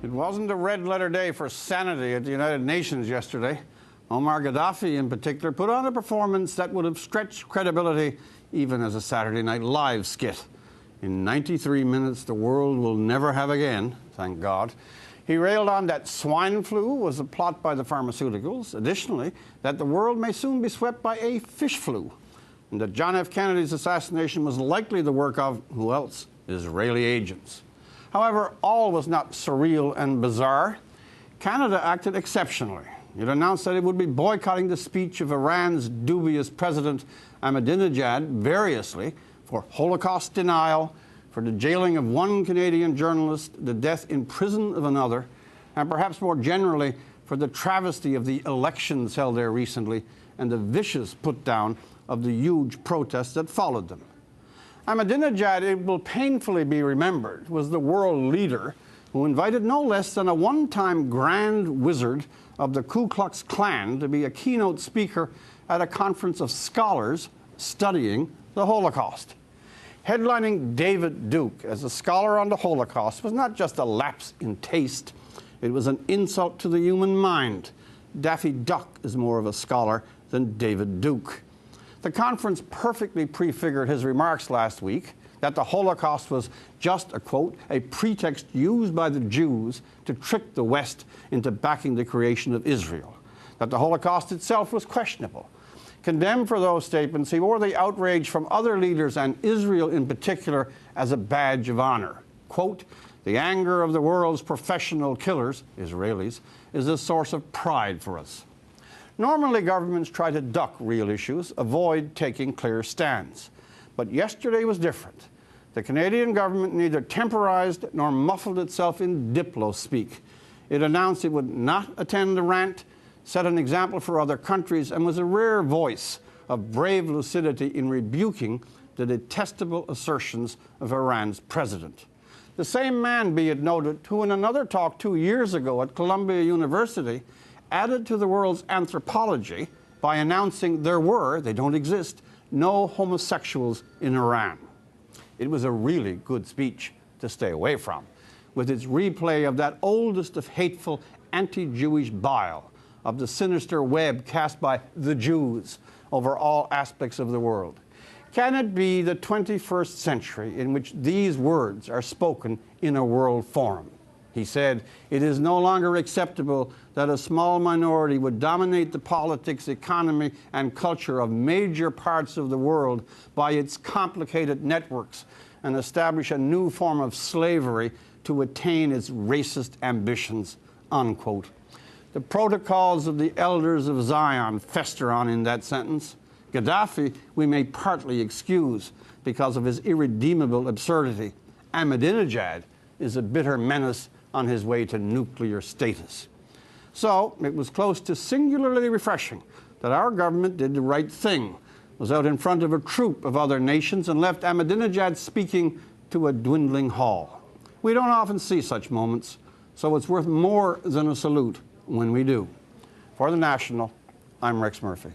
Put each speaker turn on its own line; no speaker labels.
It wasn't a red-letter day for sanity at the United Nations yesterday. Muammar Gaddafi, in particular, put on a performance that would have stretched credibility even as a Saturday Night Live skit. In 93 minutes, the world will never have again, thank God. He railed on that swine flu was a plot by the pharmaceuticals. Additionally, that the world may soon be swept by a fish flu. And that John F. Kennedy's assassination was likely the work of, who else? Israeli agents. However, all was not surreal and bizarre. Canada acted exceptionally. It announced that it would be boycotting the speech of Iran's dubious President Ahmadinejad variously for Holocaust denial, for the jailing of one Canadian journalist, the death in prison of another, and perhaps more generally for the travesty of the elections held there recently and the vicious put-down of the huge protests that followed them. Ahmadinejad, it will painfully be remembered, was the world leader who invited no less than a one-time grand wizard of the Ku Klux Klan to be a keynote speaker at a conference of scholars studying the Holocaust. Headlining David Duke as a scholar on the Holocaust was not just a lapse in taste, it was an insult to the human mind. Daffy Duck is more of a scholar than David Duke. The conference perfectly prefigured his remarks last week that the Holocaust was just, a quote, a pretext used by the Jews to trick the West into backing the creation of Israel, that the Holocaust itself was questionable. Condemned for those statements, he wore the outrage from other leaders and Israel in particular as a badge of honor. Quote, the anger of the world's professional killers, Israelis, is a source of pride for us. Normally, governments try to duck real issues, avoid taking clear stands. But yesterday was different. The Canadian government neither temporized nor muffled itself in diplo-speak. It announced it would not attend the rant, set an example for other countries, and was a rare voice of brave lucidity in rebuking the detestable assertions of Iran's president. The same man, be it noted, who in another talk 2 years ago at Columbia University added to the world's anthropology by announcing there were, they don't exist, no homosexuals in Iran. It was a really good speech to stay away from, with its replay of that oldest of hateful anti-Jewish bile, of the sinister web cast by the Jews over all aspects of the world. Can it be the 21st century in which these words are spoken in a world forum? He said, it is no longer acceptable that a small minority would dominate the politics, economy, and culture of major parts of the world by its complicated networks and establish a new form of slavery to attain its racist ambitions, unquote. The protocols of the elders of Zion fester on in that sentence. Gaddafi we may partly excuse because of his irredeemable absurdity. Ahmadinejad is a bitter menace on his way to nuclear status. So it was close to singularly refreshing that our government did the right thing, was out in front of a troop of other nations and left Ahmadinejad speaking to a dwindling hall. We don't often see such moments, so it's worth more than a salute when we do. For The National, I'm Rex Murphy.